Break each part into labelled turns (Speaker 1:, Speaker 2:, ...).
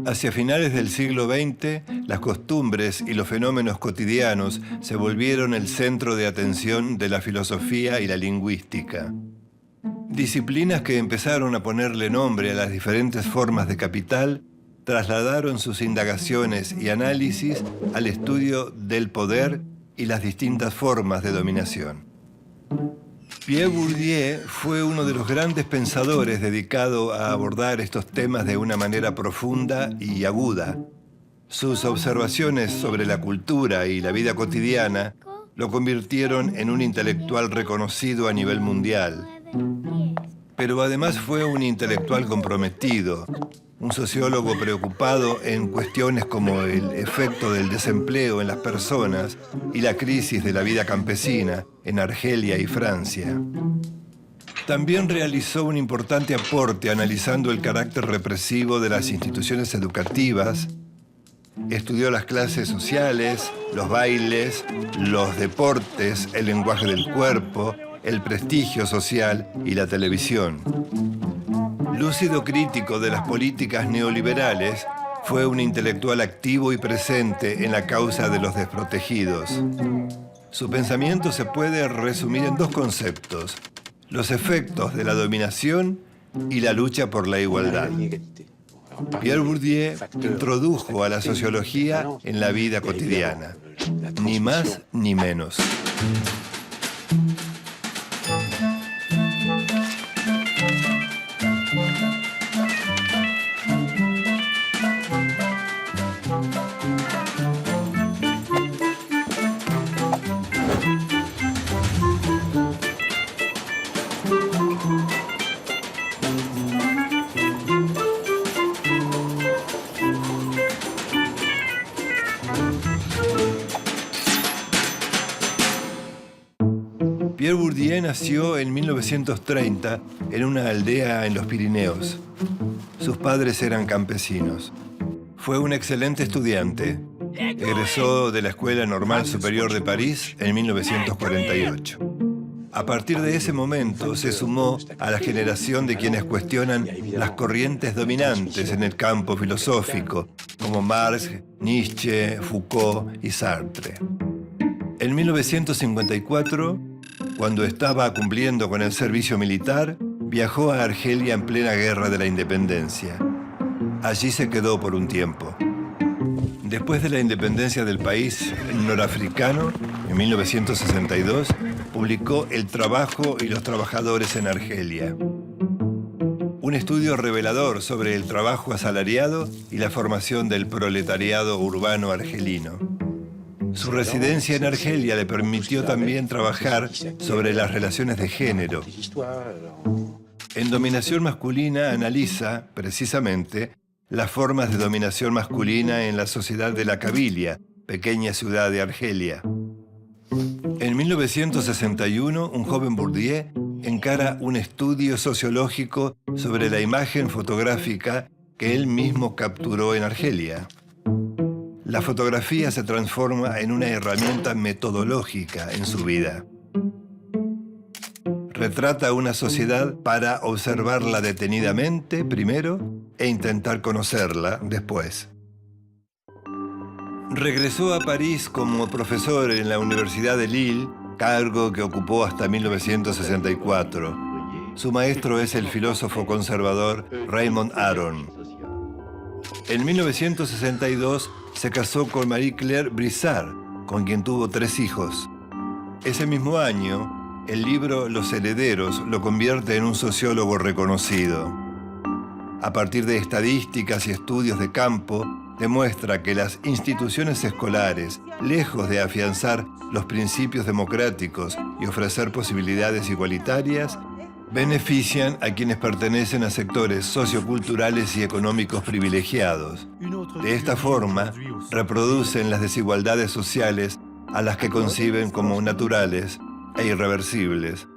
Speaker 1: Hacia finales del siglo XX, las costumbres y los fenómenos cotidianos se volvieron el centro de atención de la filosofía y la lingüística. Disciplinas que empezaron a ponerle nombre a las diferentes formas de capital trasladaron sus indagaciones y análisis al estudio del poder y las distintas formas de dominación. Pierre Bourdieu fue uno de los grandes pensadores dedicado a abordar estos temas de una manera profunda y aguda. Sus observaciones sobre la cultura y la vida cotidiana lo convirtieron en un intelectual reconocido a nivel mundial. Pero además fue un intelectual comprometido, un sociólogo preocupado en cuestiones como el efecto del desempleo en las personas y la crisis de la vida campesina en Argelia y Francia. También realizó un importante aporte analizando el carácter represivo de las instituciones educativas. Estudió las clases sociales, los bailes, los deportes, el lenguaje del cuerpo, el prestigio social y la televisión. Lúcido crítico de las políticas neoliberales, fue un intelectual activo y presente en la causa de los desprotegidos. Su pensamiento se puede resumir en dos conceptos: los efectos de la dominación y la lucha por la igualdad. Pierre Bourdieu introdujo a la sociología en la vida cotidiana, ni más ni menos. Pierre Bourdieu nació en 1930 en una aldea en los Pirineos. Sus padres eran campesinos. Fue un excelente estudiante. Egresó de la Escuela Normal Superior de París en 1948. A partir de ese momento se sumó a la generación de quienes cuestionan las corrientes dominantes en el campo filosófico, como Marx, Nietzsche, Foucault y Sartre. En 1954, cuando estaba cumpliendo con el servicio militar, viajó a Argelia en plena guerra de la independencia. Allí se quedó por un tiempo. Después de la independencia del país norafricano, en 1962, publicó El trabajo y los trabajadores en Argelia. Un estudio revelador sobre el trabajo asalariado y la formación del proletariado urbano argelino. Su residencia en Argelia le permitió también trabajar sobre las relaciones de género. En Dominación masculina analiza, precisamente, las formas de dominación masculina en la sociedad de la Kabilia, pequeña ciudad de Argelia. En 1961, un joven Bourdieu encara un estudio sociológico sobre la imagen fotográfica que él mismo capturó en Argelia. La fotografía se transforma en una herramienta metodológica en su vida. Retrata una sociedad para observarla detenidamente, primero, e intentar conocerla después. Regresó a París como profesor en la Universidad de Lille, cargo que ocupó hasta 1964. Su maestro es el filósofo conservador Raymond Aron. En 1962 se casó con Marie-Claire Brissard, con quien tuvo 3 hijos. Ese mismo año, el libro Los herederos lo convierte en un sociólogo reconocido. A partir de estadísticas y estudios de campo, demuestra que las instituciones escolares, lejos de afianzar los principios democráticos y ofrecer posibilidades igualitarias, benefician a quienes pertenecen a sectores socioculturales y económicos privilegiados. De esta forma, reproducen las desigualdades sociales a las que conciben como naturales e irreversibles.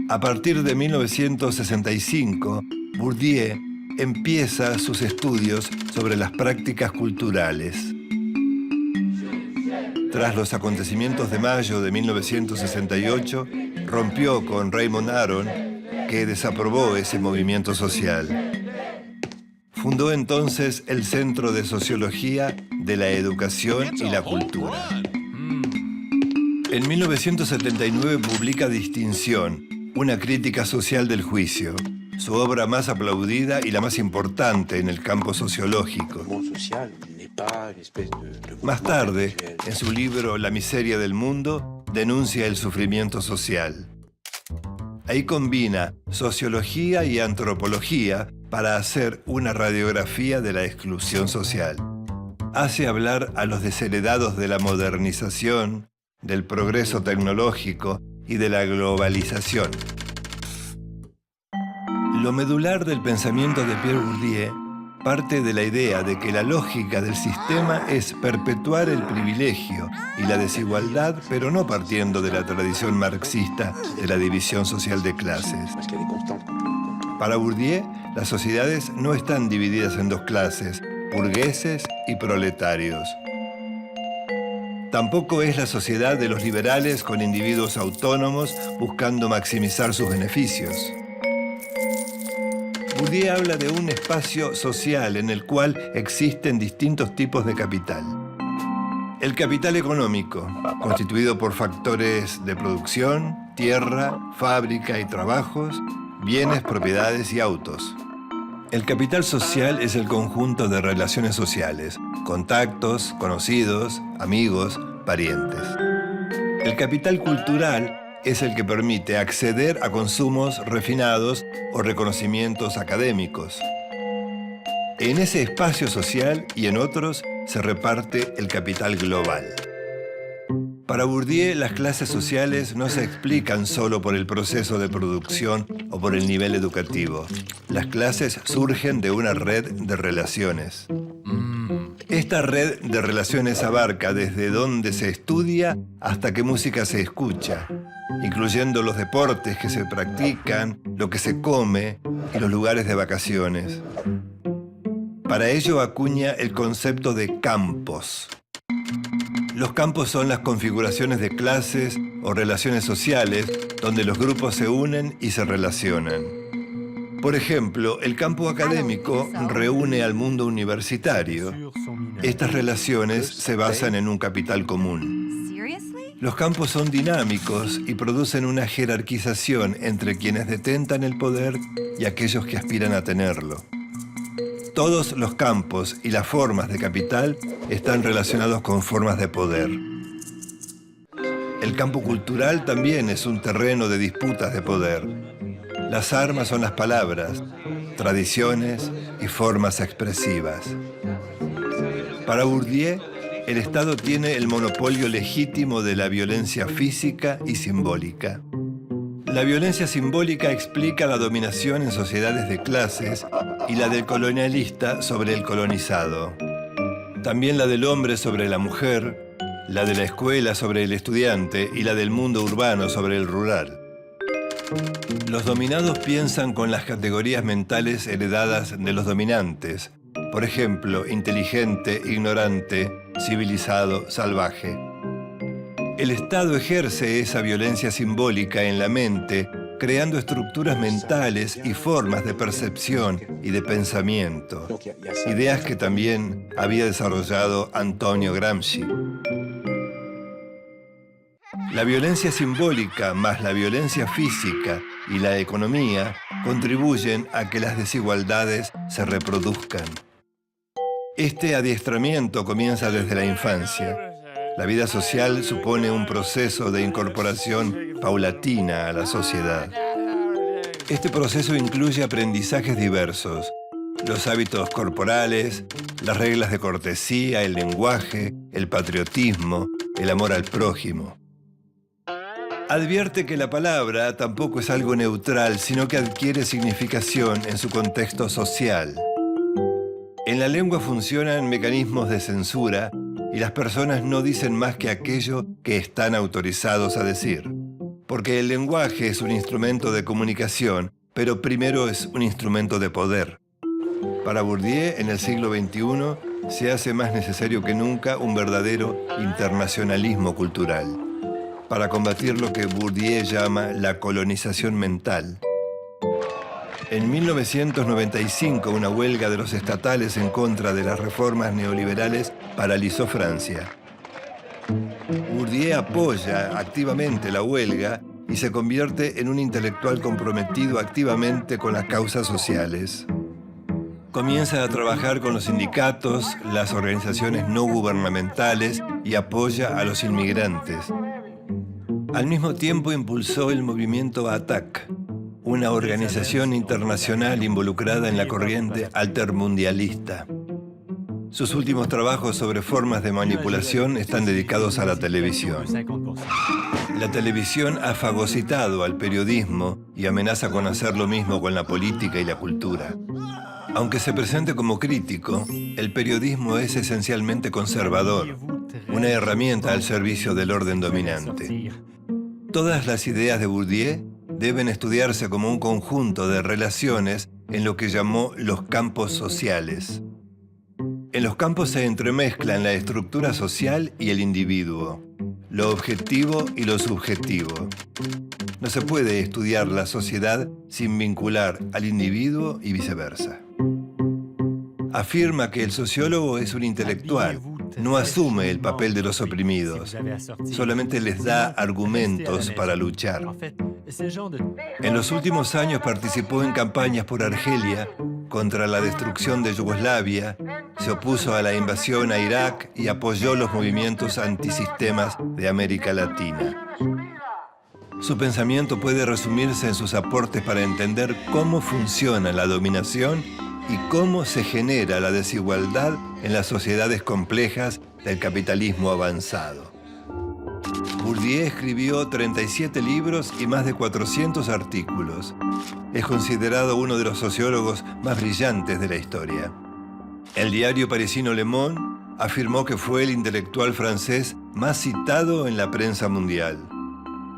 Speaker 1: A partir de 1965, Bourdieu empieza sus estudios sobre las prácticas culturales. Tras los acontecimientos de mayo de 1968, rompió con Raymond Aron, que desaprobó ese movimiento social. Fundó entonces el Centro de Sociología de la Educación y la Cultura. En 1979 publica Distinción, una crítica social del juicio, su obra más aplaudida y la más importante en el campo sociológico. Más tarde, en su libro La miseria del mundo, denuncia el sufrimiento social. Ahí combina sociología y antropología para hacer una radiografía de la exclusión social. Hace hablar a los desheredados de la modernización, del progreso tecnológico y de la globalización. Lo medular del pensamiento de Pierre Bourdieu parte de la idea de que la lógica del sistema es perpetuar el privilegio y la desigualdad, pero no partiendo de la tradición marxista de la división social de clases. Para Bourdieu, las sociedades no están divididas en dos clases, burgueses y proletarios. Tampoco es la sociedad de los liberales con individuos autónomos buscando maximizar sus beneficios. Bourdieu habla de un espacio social en el cual existen distintos tipos de capital. El capital económico, constituido por factores de producción, tierra, fábrica y trabajos, bienes, propiedades y autos. El capital social es el conjunto de relaciones sociales, contactos, conocidos, amigos, parientes. El capital cultural es el que permite acceder a consumos refinados o reconocimientos académicos. En ese espacio social y en otros se reparte el capital global. Para Bourdieu, las clases sociales no se explican solo por el proceso de producción o por el nivel educativo. Las clases surgen de una red de relaciones. Esta red de relaciones abarca desde dónde se estudia hasta qué música se escucha, incluyendo los deportes que se practican, lo que se come y los lugares de vacaciones. Para ello acuña el concepto de campos. Los campos son las configuraciones de clases o relaciones sociales donde los grupos se unen y se relacionan. Por ejemplo, el campo académico reúne al mundo universitario. Estas relaciones se basan en un capital común. Los campos son dinámicos y producen una jerarquización entre quienes detentan el poder y aquellos que aspiran a tenerlo. Todos los campos y las formas de capital están relacionados con formas de poder. El campo cultural también es un terreno de disputas de poder. Las armas son las palabras, tradiciones y formas expresivas. Para Bourdieu, el Estado tiene el monopolio legítimo de la violencia física y simbólica. La violencia simbólica explica la dominación en sociedades de clases y la del colonialista sobre el colonizado. También la del hombre sobre la mujer, la de la escuela sobre el estudiante y la del mundo urbano sobre el rural. Los dominados piensan con las categorías mentales heredadas de los dominantes, por ejemplo, inteligente, ignorante, civilizado, salvaje. El Estado ejerce esa violencia simbólica en la mente, creando estructuras mentales y formas de percepción y de pensamiento, ideas que también había desarrollado Antonio Gramsci. La violencia simbólica más la violencia física y la economía contribuyen a que las desigualdades se reproduzcan. Este adiestramiento comienza desde la infancia. La vida social supone un proceso de incorporación paulatina a la sociedad. Este proceso incluye aprendizajes diversos, los hábitos corporales, las reglas de cortesía, el lenguaje, el patriotismo, el amor al prójimo. Advierte que la palabra tampoco es algo neutral, sino que adquiere significación en su contexto social. En la lengua funcionan mecanismos de censura y las personas no dicen más que aquello que están autorizados a decir. Porque el lenguaje es un instrumento de comunicación, pero primero es un instrumento de poder. Para Bourdieu, en el siglo XXI, se hace más necesario que nunca un verdadero internacionalismo cultural, para combatir lo que Bourdieu llama la colonización mental. En 1995, una huelga de los estatales en contra de las reformas neoliberales paralizó Francia. Bourdieu apoya activamente la huelga y se convierte en un intelectual comprometido activamente con las causas sociales. Comienza a trabajar con los sindicatos, las organizaciones no gubernamentales y apoya a los inmigrantes. Al mismo tiempo impulsó el movimiento ATTAC, una organización internacional involucrada en la corriente altermundialista. Sus últimos trabajos sobre formas de manipulación están dedicados a la televisión. La televisión ha fagocitado al periodismo y amenaza con hacer lo mismo con la política y la cultura. Aunque se presente como crítico, el periodismo es esencialmente conservador, una herramienta al servicio del orden dominante. Todas las ideas de Bourdieu deben estudiarse como un conjunto de relaciones en lo que llamó los campos sociales. En los campos se entremezclan la estructura social y el individuo, lo objetivo y lo subjetivo. No se puede estudiar la sociedad sin vincular al individuo y viceversa. Afirma que el sociólogo es un intelectual, no asume el papel de los oprimidos, solamente les da argumentos para luchar. En los últimos años participó en campañas por Argelia, contra la destrucción de Yugoslavia, se opuso a la invasión a Irak y apoyó los movimientos antisistemas de América Latina. Su pensamiento puede resumirse en sus aportes para entender cómo funciona la dominación y cómo se genera la desigualdad en las sociedades complejas del capitalismo avanzado. Bourdieu escribió 37 libros y más de 400 artículos. Es considerado uno de los sociólogos más brillantes de la historia. El diario parisino Le Monde afirmó que fue el intelectual francés más citado en la prensa mundial.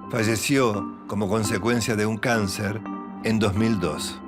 Speaker 1: Falleció como consecuencia de un cáncer en 2002.